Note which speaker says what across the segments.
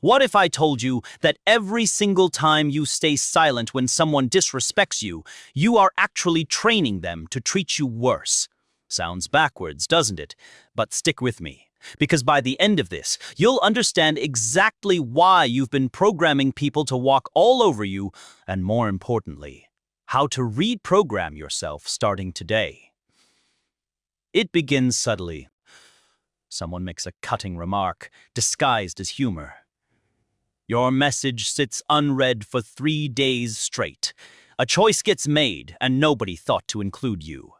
Speaker 1: What if I told you that every single time you stay silent when someone disrespects you, you are actually training them to treat you worse? Sounds backwards, doesn't it? But stick with me. Because by the end of this, you'll understand exactly why you've been programming people to walk all over you, and more importantly, how to reprogram yourself starting today. It begins subtly. Someone makes a cutting remark, disguised as humor. Your message sits unread for 3 days straight. A choice gets made, and nobody thought to include you.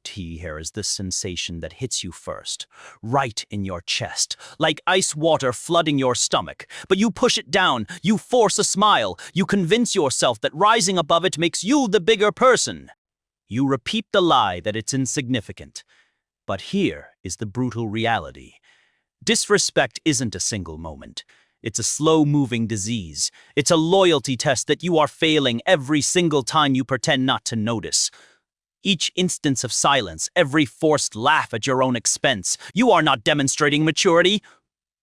Speaker 1: Here is the sensation that hits you first, right in your chest, like ice water flooding your stomach. But you push it down, you force a smile, you convince yourself that rising above it makes you the bigger person. You repeat the lie that it's insignificant. But here is the brutal reality. Disrespect isn't a single moment. It's a slow-moving disease. It's a loyalty test that you are failing every single time you pretend not to notice. Each instance of silence, every forced laugh at your own expense, you are not demonstrating maturity.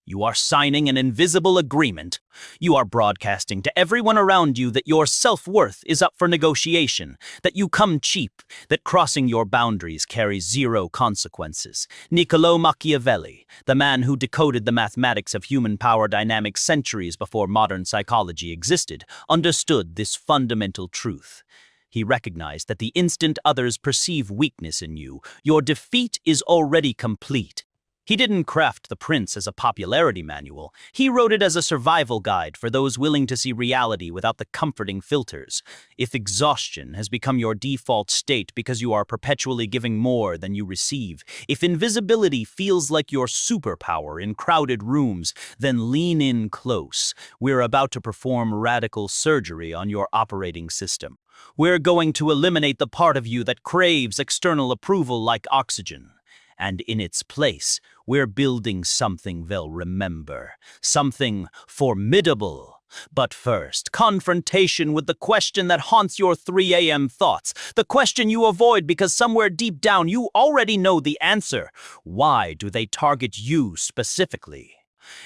Speaker 1: You are signing an invisible agreement. You are broadcasting to everyone around you that your self-worth is up for negotiation, that you come cheap, that crossing your boundaries carries zero consequences. Niccolò Machiavelli, the man who decoded the mathematics of human power dynamics centuries before modern psychology existed, understood this fundamental truth. He recognized that the instant others perceive weakness in you, your defeat is already complete. He didn't craft The Prince as a popularity manual. He wrote it as a survival guide for those willing to see reality without the comforting filters. If exhaustion has become your default state because you are perpetually giving more than you receive, if invisibility feels like your superpower in crowded rooms, then lean in close. We're about to perform radical surgery on your operating system. We're going to eliminate the part of you that craves external approval like oxygen. And in its place, we're building something they'll remember, something formidable. But first, confrontation with the question that haunts your 3 a.m. thoughts, the question you avoid because somewhere deep down you already know the answer. Why do they target you specifically?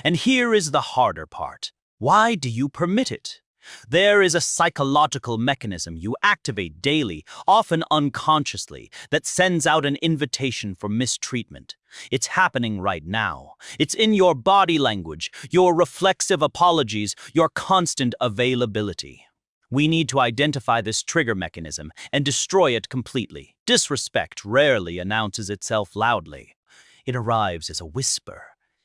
Speaker 1: And here is the harder part. Why do you permit it? There is a psychological mechanism you activate daily, often unconsciously, that sends out an invitation for mistreatment. It's happening right now. It's in your body language, your reflexive apologies, your constant availability. We need to identify this trigger mechanism and destroy it completely. Disrespect rarely announces itself loudly. It arrives as a whisper.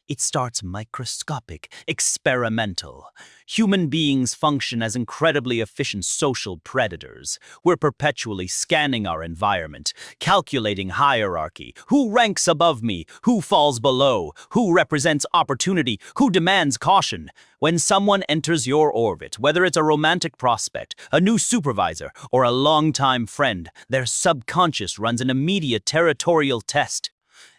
Speaker 1: It starts microscopic, experimental. Human beings function as incredibly efficient social predators. We're perpetually scanning our environment, calculating hierarchy. Who ranks above me? Who falls below? Who represents opportunity? Who demands caution? When someone enters your orbit, whether it's a romantic prospect, a new supervisor, or a longtime friend, their subconscious runs an immediate territorial test.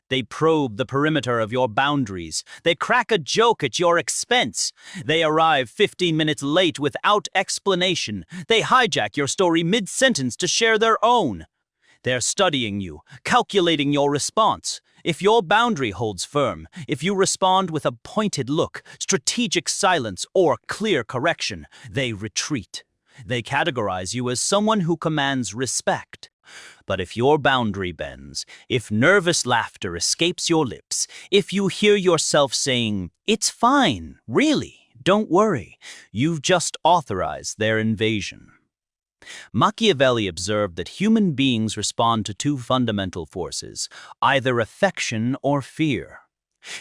Speaker 1: They probe the perimeter of your boundaries. They crack a joke at your expense. They arrive 15 minutes late without explanation. They hijack your story mid-sentence to share their own. They're studying you, calculating your response. If your boundary holds firm, if you respond with a pointed look, strategic silence, or clear correction, they retreat. They categorize you as someone who commands respect. But if your boundary bends, if nervous laughter escapes your lips, if you hear yourself saying, "It's fine, really, don't worry," you've just authorized their invasion. Machiavelli observed that human beings respond to 2 fundamental forces, either affection or fear.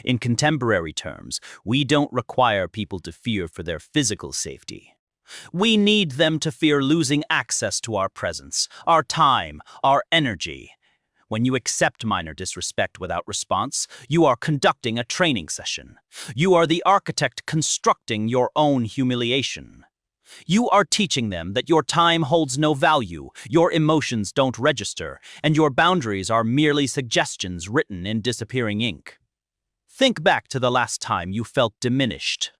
Speaker 1: In contemporary terms, we don't require people to fear for their physical safety. We need them to fear losing access to our presence, our time, our energy. When you accept minor disrespect without response, you are conducting a training session. You are the architect constructing your own humiliation. You are teaching them that your time holds no value, your emotions don't register, and your boundaries are merely suggestions written in disappearing ink. Think back to the last time you felt diminished.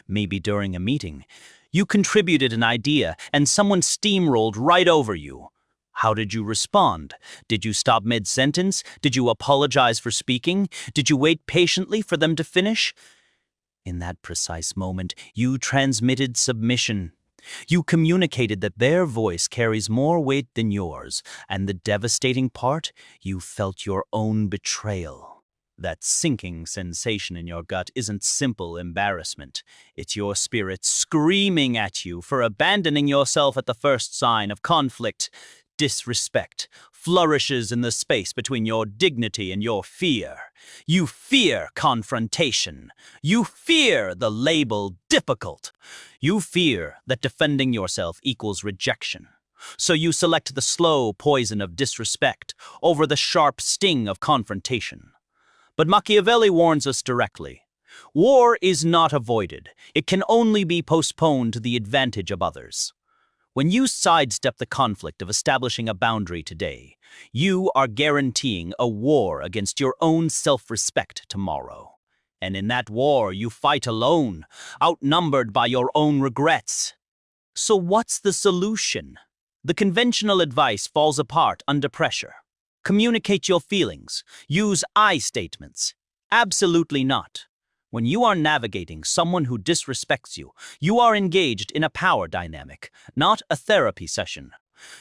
Speaker 1: Maybe during a meeting. You contributed an idea, and someone steamrolled right over you. How did you respond? Did you stop mid-sentence? Did you apologize for speaking? Did you wait patiently for them to finish? In that precise moment, you transmitted submission. You communicated that their voice carries more weight than yours, and the devastating part, you felt your own betrayal. That sinking sensation in your gut isn't simple embarrassment. It's your spirit screaming at you for abandoning yourself at the first sign of conflict. Disrespect flourishes in the space between your dignity and your fear. You fear confrontation. You fear the label difficult. You fear that defending yourself equals rejection. So you select the slow poison of disrespect over the sharp sting of confrontation. But Machiavelli warns us directly. War is not avoided. It can only be postponed to the advantage of others. When you sidestep the conflict of establishing a boundary today, you are guaranteeing a war against your own self-respect tomorrow. And in that war, you fight alone, outnumbered by your own regrets. So what's the solution? The conventional advice falls apart under pressure. Communicate your feelings. Use I statements. Absolutely not. When you are navigating someone who disrespects you, you are engaged in a power dynamic, not a therapy session.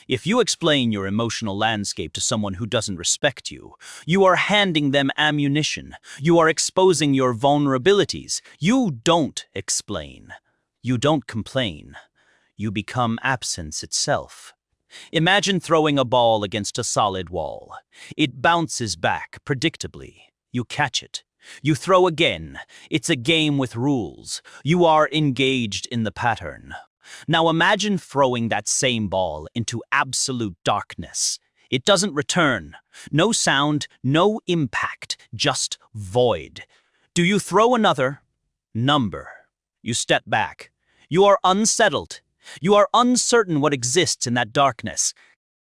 Speaker 1: If you explain your emotional landscape to someone who doesn't respect you, you are handing them ammunition. You are exposing your vulnerabilities. You don't explain. You don't complain. You become absence itself. Imagine throwing a ball against a solid wall. It bounces back predictably. You catch it. You throw again. It's a game with rules. You are engaged in the pattern. Now imagine throwing that same ball into absolute darkness. It doesn't return. No sound, no impact, just void. Do you throw another? Number. You step back. You are unsettled. You are uncertain what exists in that darkness.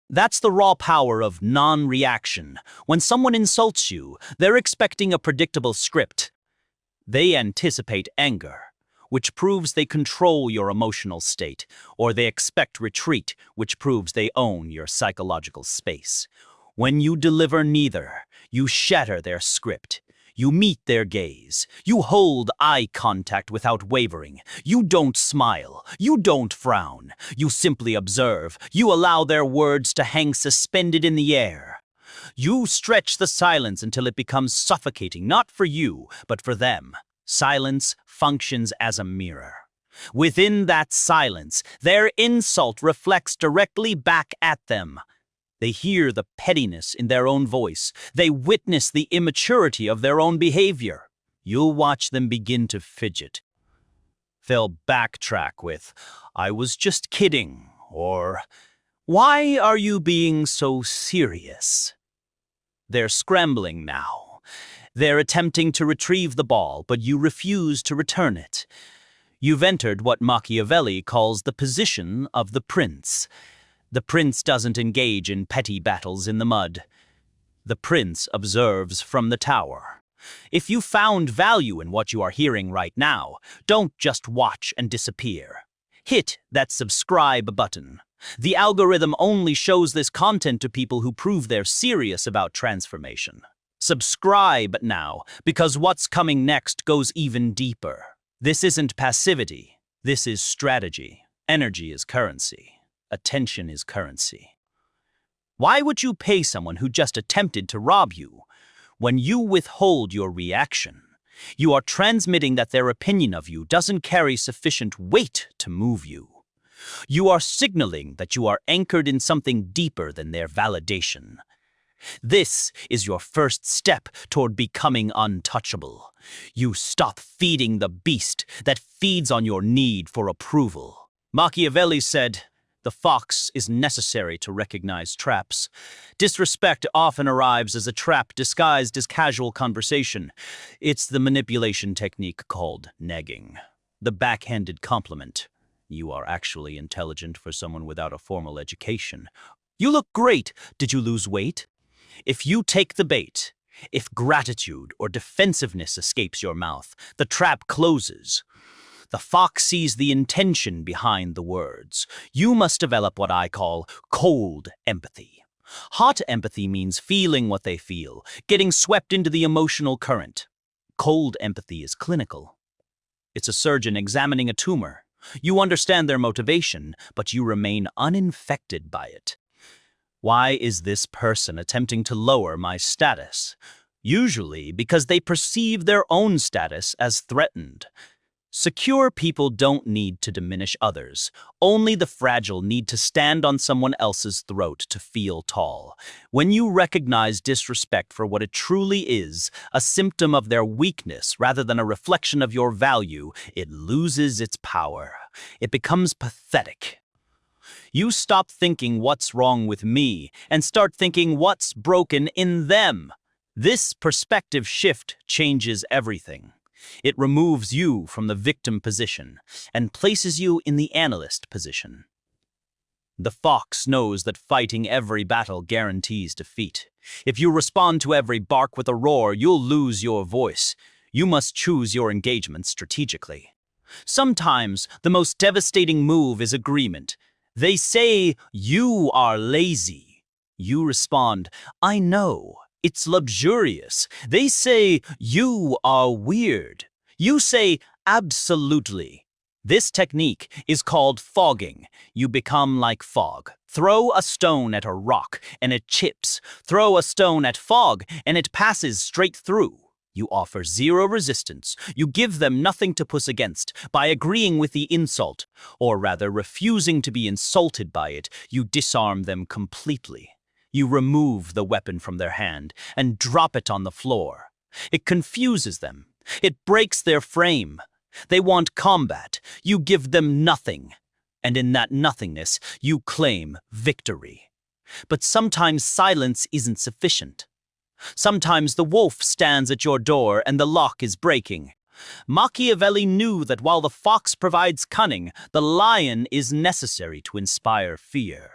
Speaker 1: That's the raw power of non-reaction. When someone insults you, they're expecting a predictable script. They anticipate anger, which proves they control your emotional state, or they expect retreat, which proves they own your psychological space. When you deliver neither, you shatter their script. You meet their gaze. You hold eye contact without wavering. You don't smile. You don't frown. You simply observe. You allow their words to hang suspended in the air. You stretch the silence until it becomes suffocating, not for you, but for them. Silence functions as a mirror. Within that silence, their insult reflects directly back at them. They hear the pettiness in their own voice. They witness the immaturity of their own behavior. You'll watch them begin to fidget. They'll backtrack with, "I was just kidding," or, "Why are you being so serious?" They're scrambling now. They're attempting to retrieve the ball, but you refuse to return it. You've entered what Machiavelli calls the position of the prince. The prince doesn't engage in petty battles in the mud. The prince observes from the tower. If you found value in what you are hearing right now, don't just watch and disappear. Hit that subscribe button. The algorithm only shows this content to people who prove they're serious about transformation. Subscribe now, because what's coming next goes even deeper. This isn't passivity. This is strategy. Energy is currency. Attention is currency. Why would you pay someone who just attempted to rob you? When you withhold your reaction, you are transmitting that their opinion of you doesn't carry sufficient weight to move you. You are signaling that you are anchored in something deeper than their validation. This is your first step toward becoming untouchable. You stop feeding the beast that feeds on your need for approval. Machiavelli said, "The fox is necessary to recognize traps." Disrespect often arrives as a trap disguised as casual conversation. It's the manipulation technique called negging. The backhanded compliment. "You are actually intelligent for someone without a formal education." "You look great. Did you lose weight?" If you take the bait, if gratitude or defensiveness escapes your mouth, the trap closes. The fox sees the intention behind the words. You must develop what I call cold empathy. Hot empathy means feeling what they feel, getting swept into the emotional current. Cold empathy is clinical. It's a surgeon examining a tumor. You understand their motivation, but you remain uninfected by it. Why is this person attempting to lower my status? Usually because they perceive their own status as threatened. Secure people don't need to diminish others. Only the fragile need to stand on someone else's throat to feel tall. When you recognize disrespect for what it truly is, a symptom of their weakness rather than a reflection of your value, it loses its power. It becomes pathetic. You stop thinking what's wrong with me and start thinking what's broken in them. This perspective shift changes everything. It removes you from the victim position and places you in the analyst position. The fox knows that fighting every battle guarantees defeat. If you respond to every bark with a roar, you'll lose your voice. You must choose your engagement strategically. Sometimes the most devastating move is agreement. They say, "You are lazy." You respond, "I know. It's luxurious." They say, "You are weird." You say, "Absolutely." This technique is called fogging. You become like fog. Throw a stone at a rock and it chips. Throw a stone at fog and it passes straight through. You offer zero resistance. You give them nothing to push against. By agreeing with the insult, or rather refusing to be insulted by it, you disarm them completely. You remove the weapon from their hand and drop it on the floor. It confuses them. It breaks their frame. They want combat. You give them nothing. And in that nothingness, you claim victory. But sometimes silence isn't sufficient. Sometimes the wolf stands at your door and the lock is breaking. Machiavelli knew that while the fox provides cunning, the lion is necessary to inspire fear.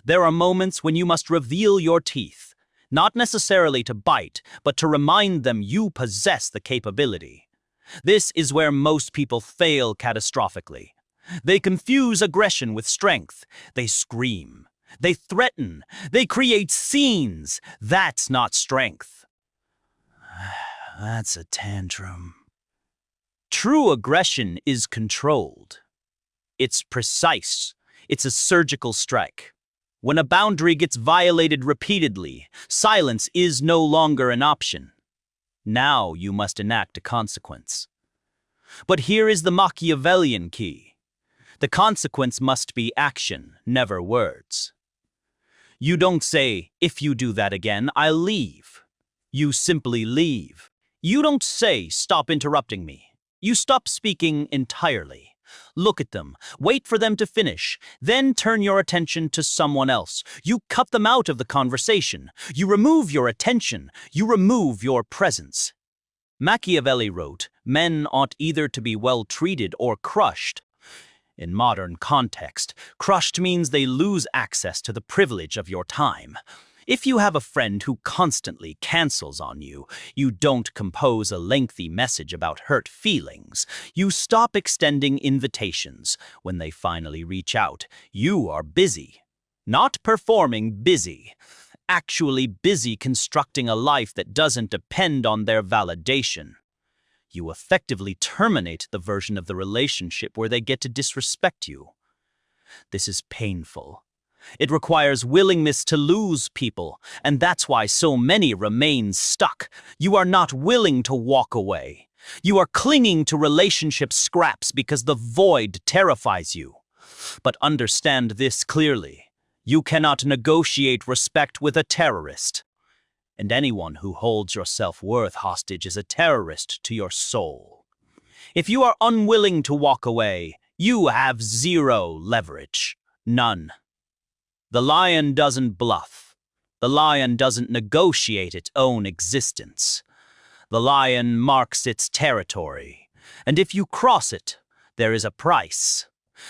Speaker 1: There are moments when you must reveal your teeth, not necessarily to bite, but to remind them you possess the capability. This is where most people fail catastrophically. They confuse aggression with strength. They scream. They threaten. They create scenes. That's not strength. That's a tantrum. True aggression is controlled. It's precise. It's a surgical strike. When a boundary gets violated repeatedly, silence is no longer an option. Now you must enact a consequence. But here is the Machiavellian key. The consequence must be action, never words. You don't say, "If you do that again, I'll leave." You simply leave. You don't say, "Stop interrupting me." You stop speaking entirely. Look at them, wait for them to finish, then turn your attention to someone else. You cut them out of the conversation. You remove your attention. You remove your presence. Machiavelli wrote, "Men ought either to be well treated or crushed." In modern context, crushed means they lose access to the privilege of your time. If you have a friend who constantly cancels on you, you don't compose a lengthy message about hurt feelings. You stop extending invitations. When they finally reach out, you are busy. Not performing, busy. Actually busy constructing a life that doesn't depend on their validation. You effectively terminate the version of the relationship where they get to disrespect you. This is painful. It requires willingness to lose people, and that's why so many remain stuck. You are not willing to walk away. You are clinging to relationship scraps because the void terrifies you. But understand this clearly. You cannot negotiate respect with a terrorist. And anyone who holds your self-worth hostage is a terrorist to your soul. If you are unwilling to walk away, you have zero leverage. None. The lion doesn't bluff. The lion doesn't negotiate its own existence. The lion marks its territory. And if you cross it, there is a price.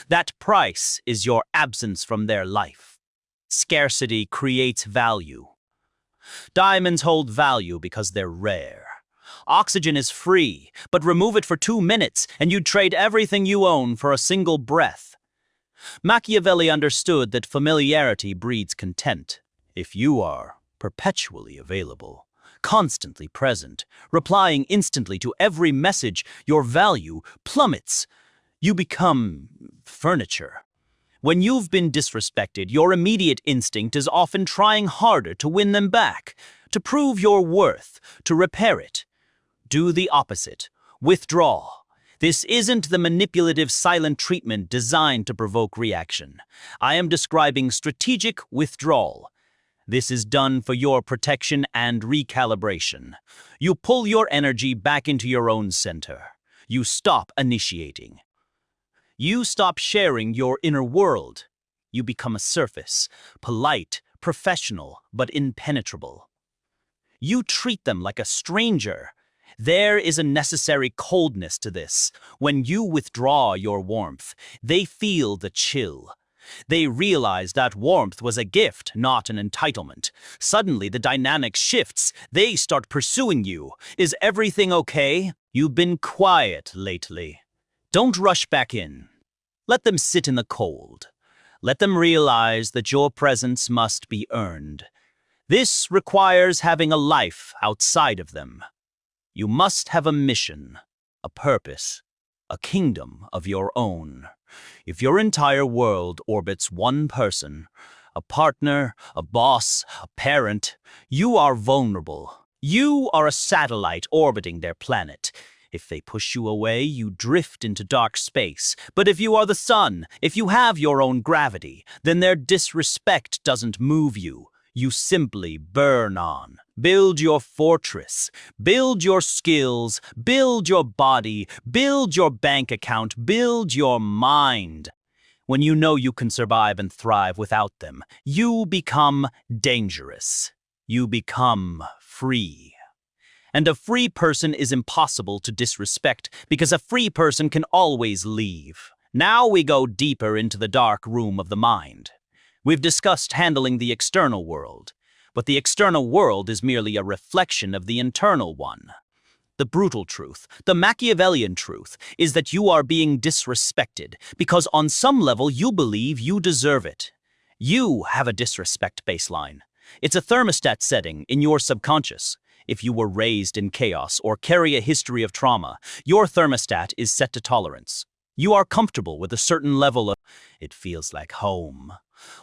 Speaker 1: That price is your absence from their life. Scarcity creates value. Diamonds hold value because they're rare. Oxygen is free, but remove it for 2 minutes and you'd trade everything you own for a single breath. Machiavelli understood that familiarity breeds contempt. If you are perpetually available, constantly present, replying instantly to every message. Your value plummets. You become furniture. When you've been disrespected, your immediate instinct is often trying harder to win them back, to prove your worth, to repair it. Do the opposite. Withdraw. This isn't the manipulative silent treatment designed to provoke reaction. I am describing strategic withdrawal. This is done for your protection and recalibration. You pull your energy back into your own center. You stop initiating. You stop sharing your inner world. You become a surface, polite, professional, but impenetrable. You treat them like a stranger. There is a necessary coldness to this. When you withdraw your warmth, they feel the chill. They realize that warmth was a gift, not an entitlement. Suddenly, the dynamic shifts. They start pursuing you. Is everything okay? You've been quiet lately. Don't rush back in. Let them sit in the cold. Let them realize that your presence must be earned. This requires having a life outside of them. You must have a mission, a purpose, a kingdom of your own. If your entire world orbits one person, a partner, a boss, a parent, you are vulnerable. You are a satellite orbiting their planet. If they push you away, you drift into dark space. But if you are the sun, if you have your own gravity, then their disrespect doesn't move you. You simply burn on. Build your fortress. Build your skills. Build your body. Build your bank account. Build your mind. When you know you can survive and thrive without them, you become dangerous. You become free. And a free person is impossible to disrespect because a free person can always leave. Now we go deeper into the dark room of the mind. We've discussed handling the external world, but the external world is merely a reflection of the internal one. The brutal truth, the Machiavellian truth, is that you are being disrespected because on some level you believe you deserve it. You have a disrespect baseline. It's a thermostat setting in your subconscious. If you were raised in chaos or carry a history of trauma, your thermostat is set to tolerance. You are comfortable with a certain level of, it feels like home.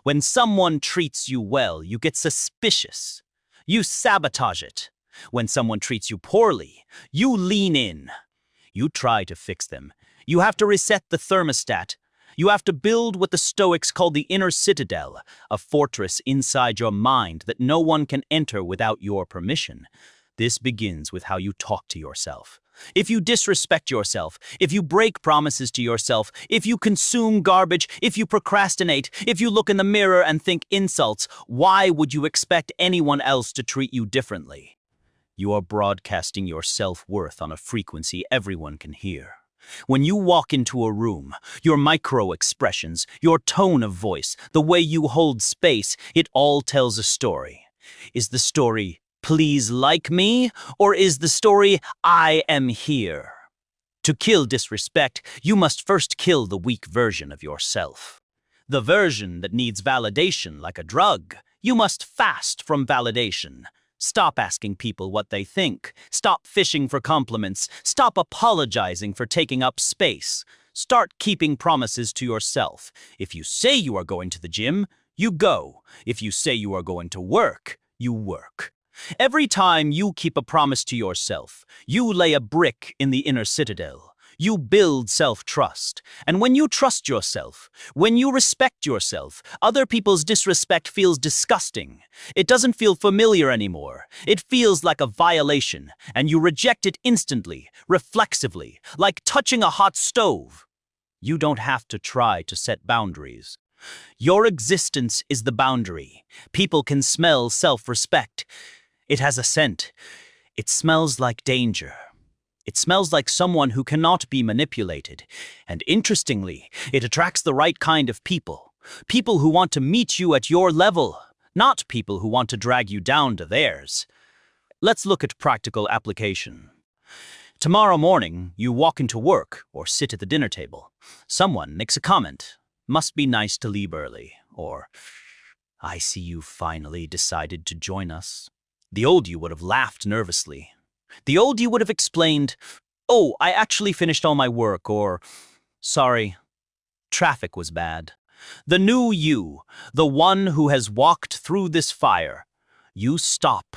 Speaker 1: When someone treats you well, you get suspicious. You sabotage it. When someone treats you poorly, you lean in. You try to fix them. You have to reset the thermostat. You have to build what the Stoics call the inner citadel, a fortress inside your mind that no one can enter without your permission. This begins with how you talk to yourself. If you disrespect yourself, if you break promises to yourself, if you consume garbage, if you procrastinate, if you look in the mirror and think insults, why would you expect anyone else to treat you differently? You are broadcasting your self-worth on a frequency everyone can hear. When you walk into a room, your micro-expressions, your tone of voice, the way you hold space, it all tells a story. Is the story, please like me, or is the story, I am here? To kill disrespect, you must first kill the weak version of yourself. The version that needs validation like a drug. You must fast from validation. Stop asking people what they think. Stop fishing for compliments. Stop apologizing for taking up space. Start keeping promises to yourself. If you say you are going to the gym, you go. If you say you are going to work, you work. Every time you keep a promise to yourself, you lay a brick in the inner citadel. You build self-trust. And when you trust yourself, when you respect yourself, other people's disrespect feels disgusting. It doesn't feel familiar anymore. It feels like a violation, and you reject it instantly, reflexively, like touching a hot stove. You don't have to try to set boundaries. Your existence is the boundary. People can smell self-respect. It has a scent. It smells like danger. It smells like someone who cannot be manipulated. And interestingly, it attracts the right kind of people. People who want to meet you at your level, not people who want to drag you down to theirs. Let's look at practical application. Tomorrow morning, you walk into work or sit at the dinner table. Someone makes a comment. Must be nice to leave early. Or, I see you finally decided to join us. The old you would have laughed nervously. The old you would have explained, "Oh, I actually finished all my work," or, "Sorry, traffic was bad." The new you, the one who has walked through this fire, you stop,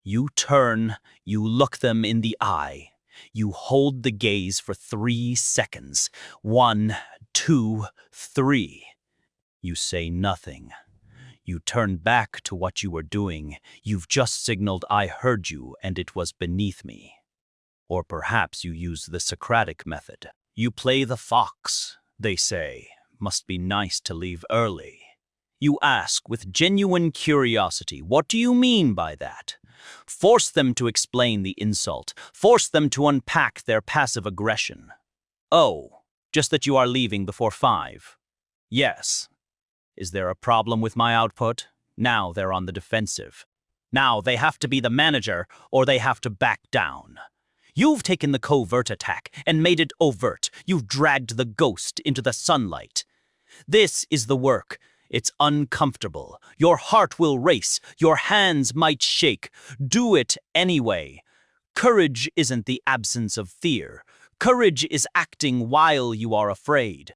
Speaker 1: you turn, you look them in the eye. You hold the gaze for 3 seconds. 1, 2, 3. You say nothing. You turn back to what you were doing. You've just signaled, "I heard you, and it was beneath me." Or perhaps you use the Socratic method. You play the fox. They say, "Must be nice to leave early." You ask with genuine curiosity, "What do you mean by that?" Force them to explain the insult. Force them to unpack their passive aggression. "Oh, just that you are leaving before 5. Yes. Is there a problem with my output?" Now they're on the defensive. Now they have to be the manager or they have to back down. You've taken the covert attack and made it overt. You've dragged the ghost into the sunlight. This is the work. It's uncomfortable. Your heart will race. Your hands might shake. Do it anyway. Courage isn't the absence of fear. Courage is acting while you are afraid.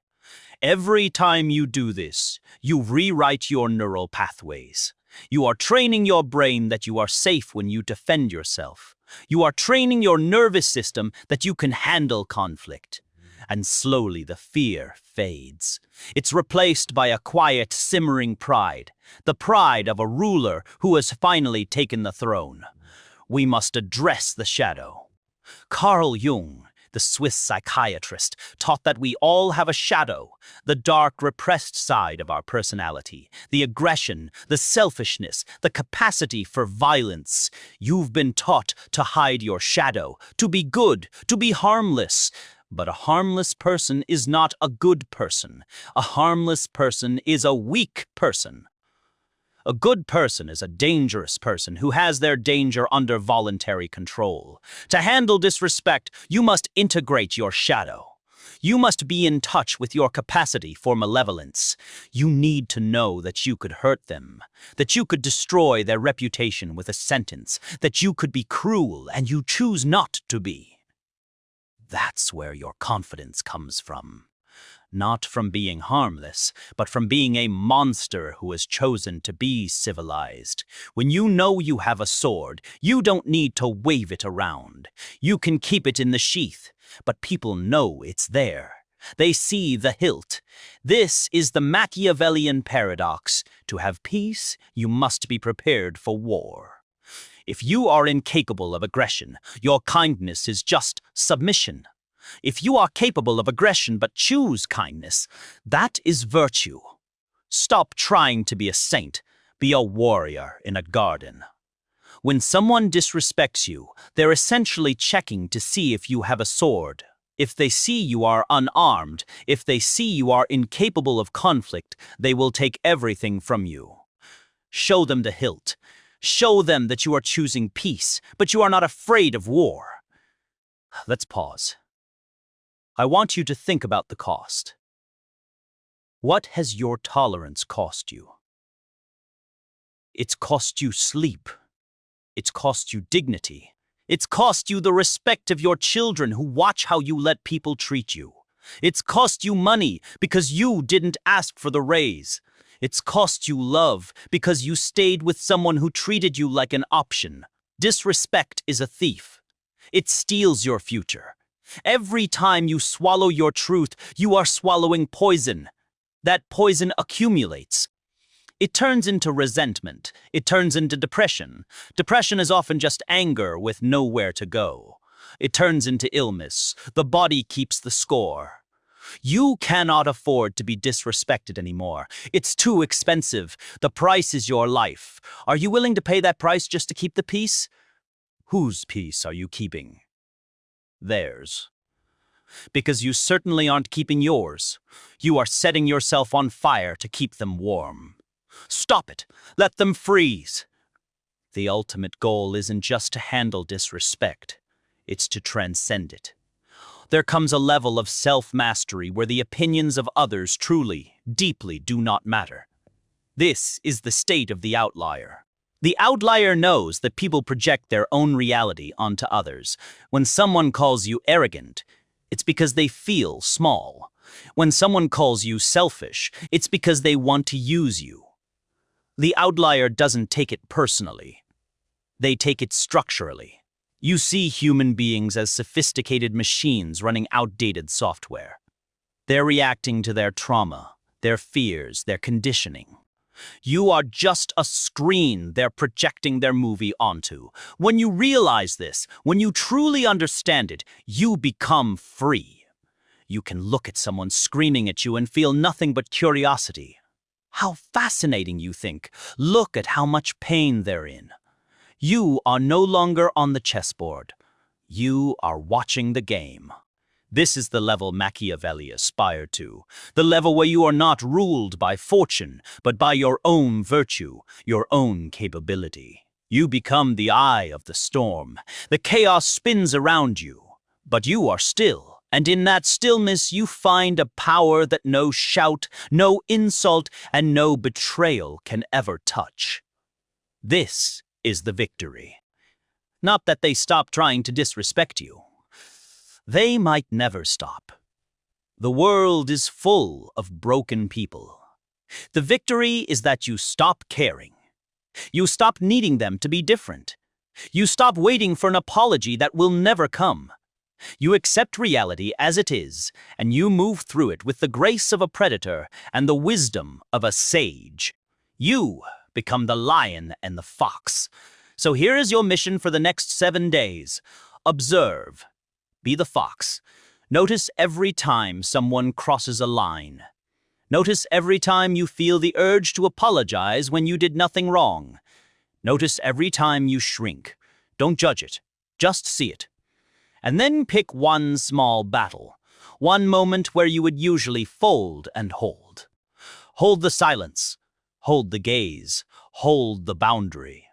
Speaker 1: Every time you do this, you rewrite your neural pathways. You are training your brain that you are safe when you defend yourself. You are training your nervous system that you can handle conflict. And slowly the fear fades. It's replaced by a quiet, simmering pride, the pride of a ruler who has finally taken the throne. We must address the shadow. Carl Jung, the Swiss psychiatrist, taught that we all have a shadow, the dark, repressed side of our personality, the aggression, the selfishness, the capacity for violence. You've been taught to hide your shadow, to be good, to be harmless. But a harmless person is not a good person. A harmless person is a weak person. A good person is a dangerous person who has their danger under voluntary control. To handle disrespect, you must integrate your shadow. You must be in touch with your capacity for malevolence. You need to know that you could hurt them, that you could destroy their reputation with a sentence, that you could be cruel and you choose not to be. That's where your confidence comes from. Not from being harmless, but from being a monster who has chosen to be civilized. When you know you have a sword, you don't need to wave it around. You can keep it in the sheath, but people know it's there. They see the hilt. This is the Machiavellian paradox. To have peace, you must be prepared for war. If you are incapable of aggression, your kindness is just submission. If you are capable of aggression but choose kindness, that is virtue. Stop trying to be a saint. Be a warrior in a garden. When someone disrespects you, they're essentially checking to see if you have a sword. If they see you are unarmed, if they see you are incapable of conflict, they will take everything from you. Show them the hilt. Show them that you are choosing peace, but you are not afraid of war. Let's pause. I want you to think about the cost. What has your tolerance cost you? It's cost you sleep. It's cost you dignity. It's cost you the respect of your children who watch how you let people treat you. It's cost you money because you didn't ask for the raise. It's cost you love because you stayed with someone who treated you like an option. Disrespect is a thief. It steals your future. Every time you swallow your truth, you are swallowing poison. That poison accumulates. It turns into resentment. It turns into depression. Depression is often just anger with nowhere to go. It turns into illness. The body keeps the score. You cannot afford to be disrespected anymore. It's too expensive. The price is your life. Are you willing to pay that price just to keep the peace? Whose peace are you keeping? Theirs. Because you certainly aren't keeping yours. You are setting yourself on fire to keep them warm. Stop it. Let them freeze. The ultimate goal isn't just to handle disrespect. It's to transcend it. There comes a level of self-mastery where the opinions of others truly, deeply do not matter. This is the state of the outlier. The outlier knows that people project their own reality onto others. When someone calls you arrogant, it's because they feel small. When someone calls you selfish, it's because they want to use you. The outlier doesn't take it personally. They take it structurally. You see human beings as sophisticated machines running outdated software. They're reacting to their trauma, their fears, their conditioning. You are just a screen they're projecting their movie onto. When you realize this, when you truly understand it, you become free. You can look at someone screaming at you and feel nothing but curiosity. How fascinating, you think. Look at how much pain they're in. You are no longer on the chessboard. You are watching the game. This is the level Machiavelli aspired to, the level where you are not ruled by fortune, but by your own virtue, your own capability. You become the eye of the storm. The chaos spins around you, but you are still, and in that stillness you find a power that no shout, no insult, and no betrayal can ever touch. This is the victory. Not that they stop trying to disrespect you. They might never stop. The world is full of broken people. The victory is that you stop caring. You stop needing them to be different. You stop waiting for an apology that will never come. You accept reality as it is, and you move through it with the grace of a predator and the wisdom of a sage. You become the lion and the fox. So here is your mission for the next 7 days. Observe. Be the fox. Notice every time someone crosses a line. Notice every time you feel the urge to apologize when you did nothing wrong. Notice every time you shrink. Don't judge it. Just see it. And then pick one small battle. One moment where you would usually fold and hold. Hold the silence. Hold the gaze. Hold the boundary.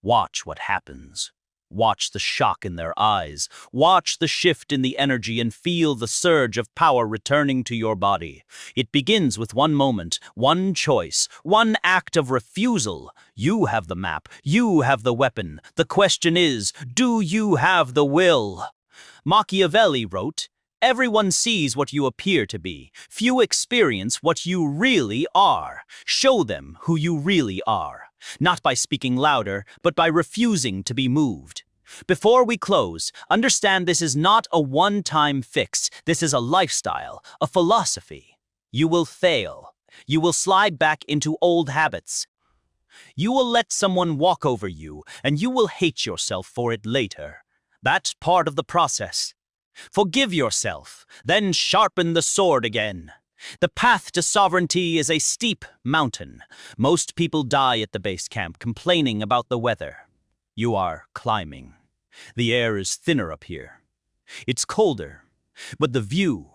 Speaker 1: Watch what happens. Watch the shock in their eyes. Watch the shift in the energy and feel the surge of power returning to your body. It begins with one moment, one choice, one act of refusal. You have the map. You have the weapon. The question is, do you have the will? Machiavelli wrote, "Everyone sees what you appear to be. Few experience what you really are. Show them who you really are. Not by speaking louder, but by refusing to be moved." Before we close, understand this is not a one-time fix. This is a lifestyle, a philosophy. You will fail. You will slide back into old habits. You will let someone walk over you, and you will hate yourself for it later. That's part of the process. Forgive yourself, then sharpen the sword again. The path to sovereignty is a steep mountain. Most people die at the base camp complaining about the weather. You are climbing. The air is thinner up here. It's colder, but the view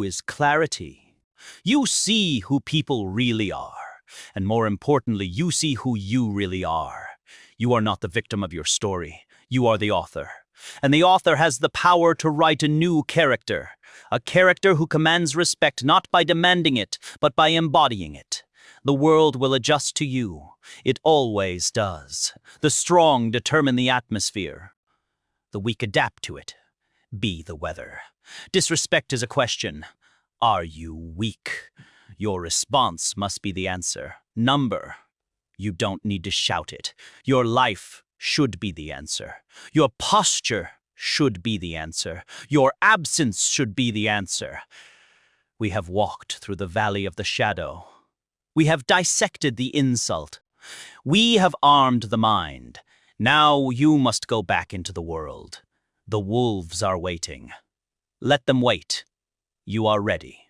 Speaker 1: is clarity. You see who people really are, and more importantly, you see who you really are. You are not the victim of your story. You are the author. And the author has the power to write a new character, a character who commands respect not by demanding it, but by embodying it. The world will adjust to you. It always does. The strong determine the atmosphere. The weak adapt to it. Be the weather. Disrespect is a question. Are you weak? Your response must be the answer. Number. You don't need to shout it. Your life should be the answer. Your posture should be the answer. Your absence should be the answer. We have walked through the valley of the shadow. We have dissected the insult. We have armed the mind. Now you must go back into the world. The wolves are waiting. Let them wait. You are ready.